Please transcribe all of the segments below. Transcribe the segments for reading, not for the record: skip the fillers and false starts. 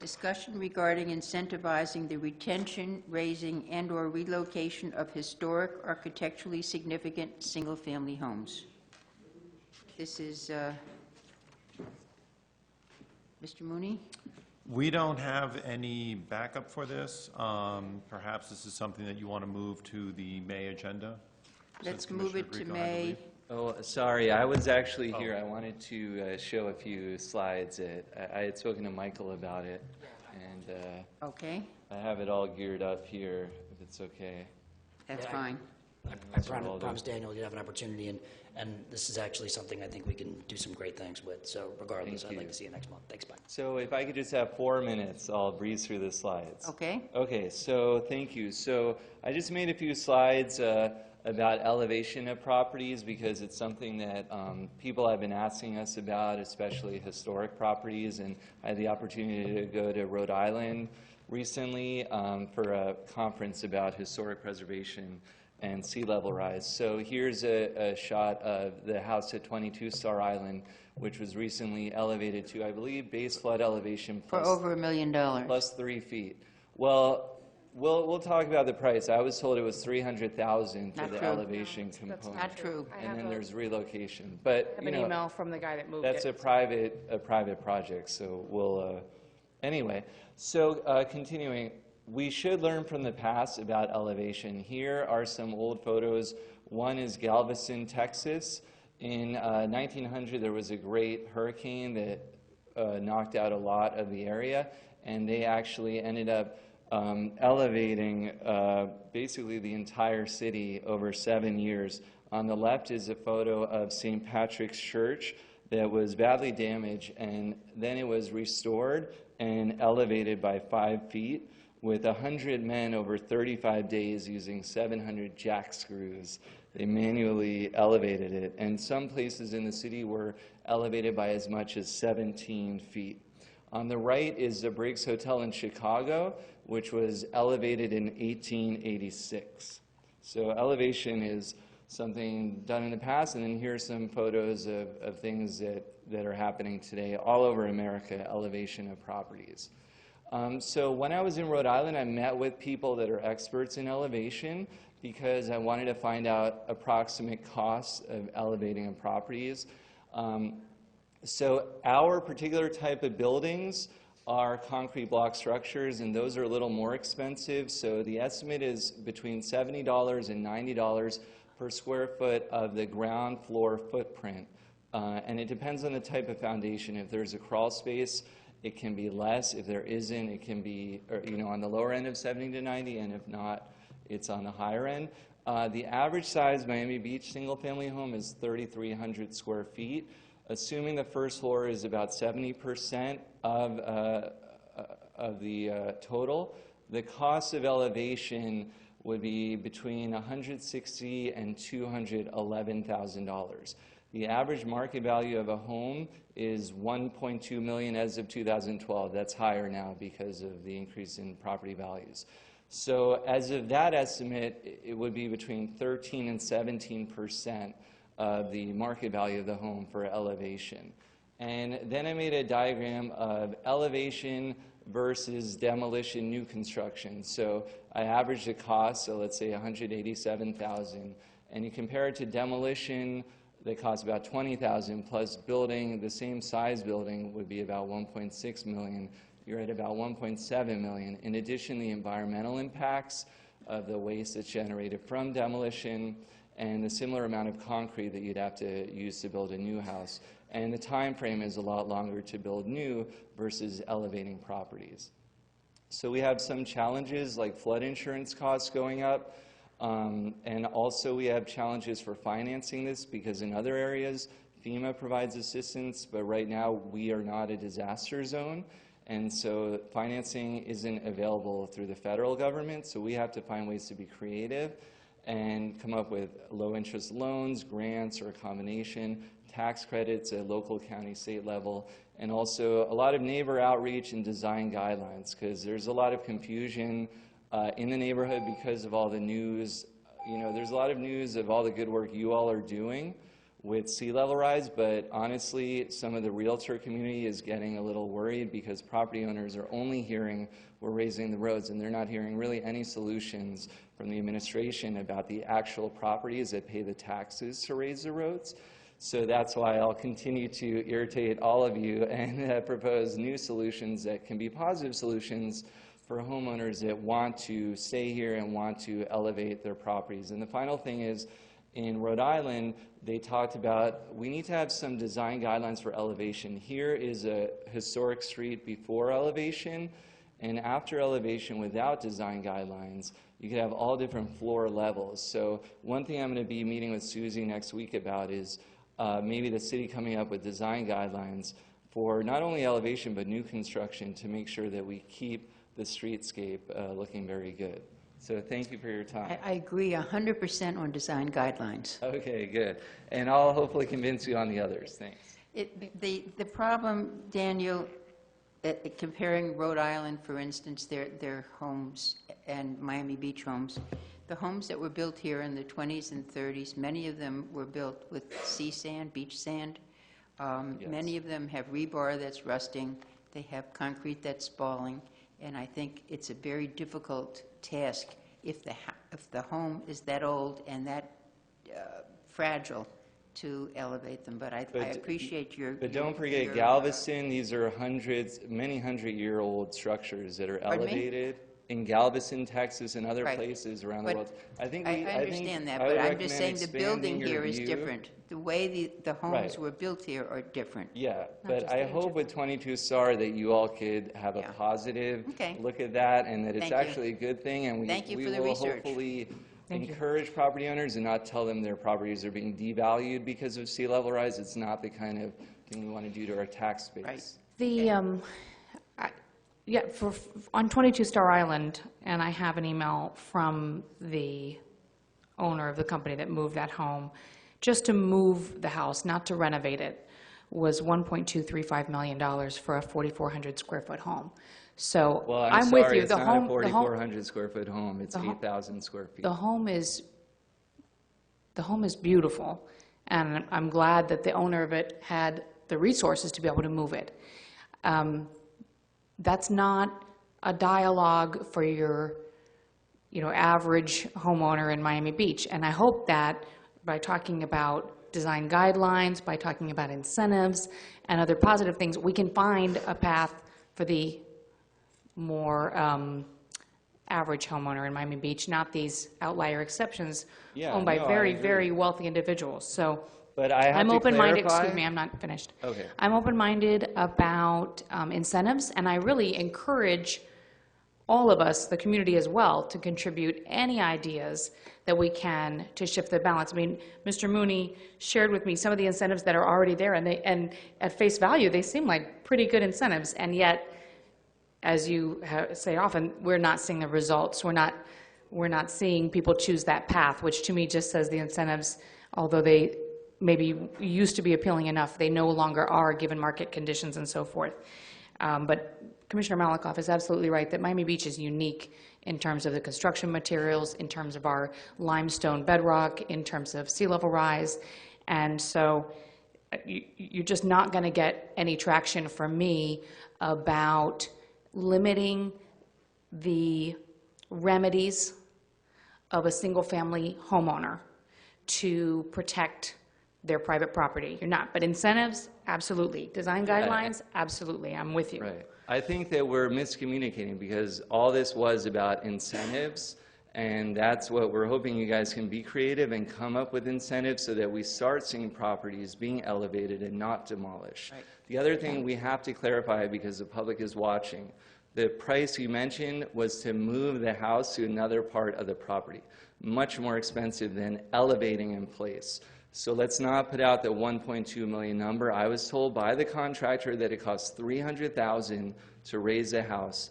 Discussion regarding incentivizing the retention, raising, and/or relocation of historic, architecturally significant single-family homes. This is Mr. Mooney. We don't have any backup for this. Perhaps this is something that you want to move to the May agenda? Let's move it to May. Oh, sorry, I was actually here. I wanted to show a few slides. I had spoken to Michael about it, and Okay, I have it all geared up here, if it's okay. that's Yeah, fine. I promised Daniel you'd have an opportunity, and this is actually something I think we can do some great things with. So regardless, Thank I'd you. like to see you next month. Thanks, bye. So if I could just have 4 minutes, I'll breeze through the slides. Okay. Okay, so thank you. So I just made a few slides about elevation of properties because it's something that people have been asking us about, especially historic properties. And I had the opportunity to go to Rhode Island recently for a conference about historic preservation and sea level rise. So here's a shot of the house at 22 Star Island, which was recently elevated to, I believe, base flood elevation For over $1 million. plus 3 feet. Well, we'll talk about the price. I was told it was $300,000 for Not the true. elevation component. Not true. And then there's relocation. But I have you an know, email from the guy that moved that's it. a private project. So we'll anyway. So continuing. We should learn from the past about elevation. Here are some old photos. One is Galveston, Texas. In 1900, there was a great hurricane that knocked out a lot of the area, and they actually ended up elevating basically the entire city over 7 years. On the left is a photo of St. Patrick's Church that was badly damaged, and then it was restored and elevated by 5 feet. With 100 men over 35 days using 700 jack screws. They manually elevated it, and some places in the city were elevated by as much as 17 feet. On the right is the Briggs Hotel in Chicago, which was elevated in 1886. So elevation is something done in the past, and then here's some photos of things that are happening today all over America, elevation of properties. So when I was in Rhode Island, I met with people that are experts in elevation because I wanted to find out approximate costs of elevating of properties. So our particular type of buildings are concrete block structures, and those are a little more expensive. So the estimate is between $70 and $90 per square foot of the ground floor footprint. And it depends on the type of foundation. If there's a crawl space, it can be less. If there isn't, it can be on the lower end of 70 to 90, and if not, it's on the higher end. The average size Miami Beach single-family home is 3,300 square feet. Assuming the first floor is about 70% of the total, the cost of elevation would be between $160,000 and $211,000. The average market value of a home is $1.2 million as of 2012. That's higher now because of the increase in property values. So as of that estimate, it would be between 13 and 17% of the market value of the home for elevation. And then I made a diagram of elevation versus demolition new construction. So I averaged the cost, so let's say $187,000, and you compare it to demolition. They cost about $20,000, plus building the same size building would be about $1.6 million. You're at about $1.7 million. In addition, the environmental impacts of the waste that's generated from demolition and the similar amount of concrete that you'd have to use to build a new house. And the time frame is a lot longer to build new versus elevating properties. So we have some challenges like flood insurance costs going up. And also we have challenges for financing this because in other areas, FEMA provides assistance, but right now we are not a disaster zone. And so financing isn't available through the federal government, so we have to find ways to be creative and come up with low interest loans, grants, or a combination, tax credits at local, county, state level, and also a lot of neighbor outreach and design guidelines because there's a lot of confusion in the neighborhood because of all the news. There's a lot of news of all the good work you all are doing with sea level rise, but honestly, some of the realtor community is getting a little worried because property owners are only hearing we're raising the roads, and they're not hearing really any solutions from the administration about the actual properties that pay the taxes to raise the roads. So that's why I'll continue to irritate all of you and propose new solutions that can be positive solutions for homeowners that want to stay here and want to elevate their properties. And the final thing is, in Rhode Island, they talked about we need to have some design guidelines for elevation. Here is a historic street before elevation, and after elevation without design guidelines, you could have all different floor levels. So one thing I'm going to be meeting with Susie next week about is maybe the city coming up with design guidelines for not only elevation but new construction to make sure that we keep the streetscape looking very good. So thank you for your time. I agree 100% on design guidelines. Okay, good. And I'll hopefully convince you on the others. Thanks. The problem, Daniel, comparing Rhode Island, for instance, their homes and Miami Beach homes, the homes that were built here in the 20s and 30s, many of them were built with sea sand, beach sand. Yes. Many of them have rebar that's rusting. They have concrete that's spalling. And I think it's a very difficult task if the home is that old and that fragile to elevate them. But I appreciate your... But don't forget Galveston, these are many hundred-year-old structures that are elevated. In Galveston, Texas, and other places around the world. I understand that, but I'm just saying the building here is different. The way the homes were built here are different. Yeah, but I hope with 22 Star that you all could have a positive look at that, and that it's actually a good thing, and we will hopefully encourage property owners and not tell them their properties are being devalued because of sea level rise. It's not the kind of thing we want to do to our tax base. Right. Yeah, on 22 Star Island, and I have an email from the owner of the company that moved that home, just to move the house, not to renovate it, was $1.235 million for a 4,400 square foot home. So well, I'm sorry, with you. It's not a 4,400 square foot home. It's 8,000 square feet. The home is beautiful, and I'm glad that the owner of it had the resources to be able to move it. That's not a dialogue for your, average homeowner in Miami Beach. And I hope that by talking about design guidelines, by talking about incentives and other positive things, we can find a path for the more average homeowner in Miami Beach, not these outlier exceptions owned by very wealthy individuals. So. But I'm open-minded, excuse me, I'm not finished. Okay. I'm open-minded about incentives, and I really encourage all of us, the community as well, to contribute any ideas that we can to shift the balance. I mean, Mr. Mooney shared with me some of the incentives that are already there, and at face value, they seem like pretty good incentives, and yet, as you say often, we're not seeing the results. We're not seeing people choose that path, which to me just says the incentives, although they maybe used to be appealing enough, they no longer are given market conditions and so forth. But Commissioner Malakoff is absolutely right that Miami Beach is unique in terms of the construction materials, in terms of our limestone bedrock, in terms of sea level rise. And so you're just not going to get any traction from me about limiting the remedies of a single-family homeowner to protect their private property. You're not. But incentives, absolutely. Design guidelines, absolutely. I'm with you. Right. I think that we're miscommunicating because all this was about incentives, and that's what we're hoping you guys can be creative and come up with incentives so that we start seeing properties being elevated and not demolished. Right. The other thing we have to clarify, because the public is watching, the price you mentioned was to move the house to another part of the property. Much more expensive than elevating in place. So let's not put out the 1.2 million number. I was told by the contractor that it costs $300,000 to raise a house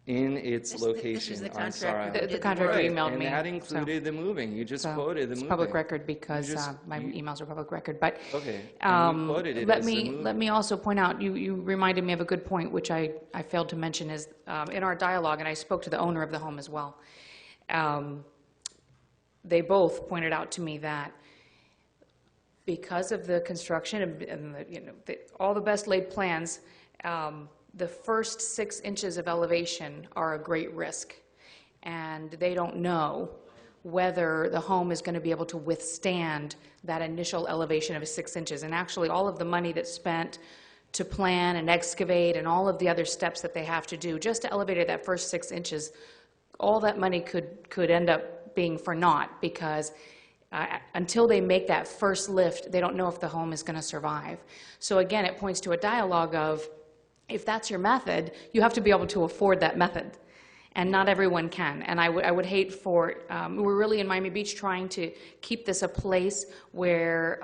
in its location. The contractor emailed me. And that included the moving. You just quoted the moving. It's public record because my emails are public record. But okay. And you quoted it as the moving. Let me also point out, you reminded me of a good point, which I failed to mention, is in our dialogue, and I spoke to the owner of the home as well. They both pointed out to me that because of the construction and all the best laid plans, the first 6 inches of elevation are a great risk. And they don't know whether the home is going to be able to withstand that initial elevation of 6 inches. And actually, all of the money that's spent to plan and excavate and all of the other steps that they have to do just to elevate that first 6 inches, all that money could end up being for naught, because until they make that first lift, they don't know if the home is going to survive. So again, it points to a dialogue of, if that's your method, you have to be able to afford that method. And not everyone can. And I would hate for, we're really in Miami Beach trying to keep this a place where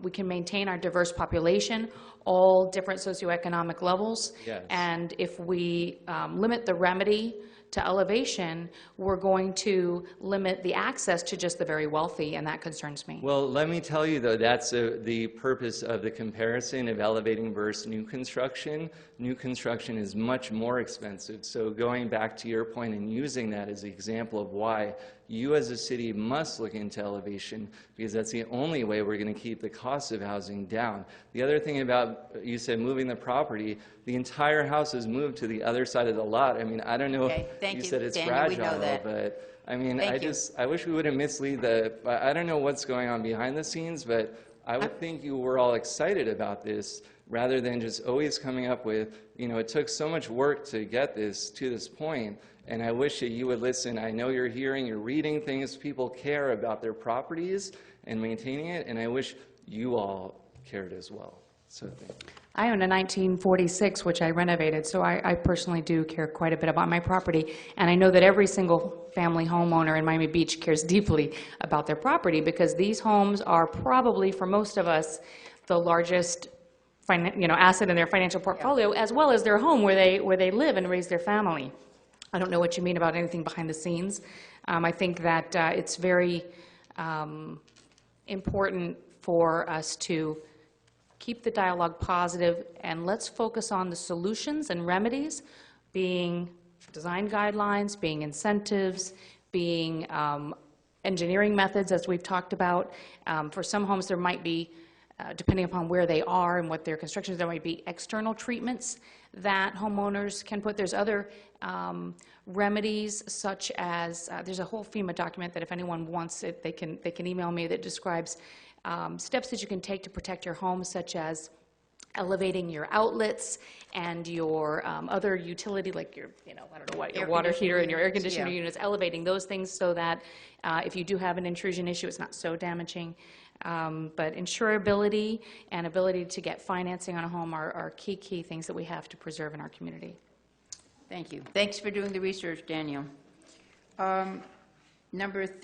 we can maintain our diverse population, all different socioeconomic levels. Yes. And if we limit the remedy to elevation, we're going to limit the access to just the very wealthy, and that concerns me. Well, let me tell you, though, that's the purpose of the comparison of elevating versus new construction. New construction is much more expensive. So going back to your point and using that as an example of why you as a city must look into elevation, because that's the only way we're going to keep the cost of housing down. The other thing about, you said moving the property, the entire house is moved to the other side of the lot. I mean, I don't know if you said it's Daniel, we fragile, know that. but I mean, Thank you. I wish we wouldn't mislead I don't know what's going on behind the scenes, but I would think you were all excited about this rather than just always coming up with, it took so much work to get this to this point, and I wish that you would listen. I know you're hearing, you're reading things, people care about their properties and maintaining it, and I wish you all cared as well. So thank you. I own a 1946, which I renovated, so I personally do care quite a bit about my property, and I know that every single family homeowner in Miami Beach cares deeply about their property, because these homes are probably, for most of us, the largest asset in their financial portfolio, as well as their home where they live and raise their family. I don't know what you mean about anything behind the scenes. I think that it's very important for us to keep the dialogue positive, and let's focus on the solutions and remedies, being design guidelines, being incentives, being engineering methods, as we've talked about. For some homes, there might be, depending upon where they are and what their construction is, there might be external treatments that homeowners can put. There's other remedies, such as, there's a whole FEMA document that if anyone wants it, they can email me, that describes steps that you can take to protect your home, such as elevating your outlets and your other utility, like your, I don't know what, your water heater and your air conditioner units, elevating those things so that if you do have an intrusion issue, it's not so damaging. But insurability and ability to get financing on a home are key things that we have to preserve in our community. Thank you. Thanks for doing the research, Daniel. Number 13.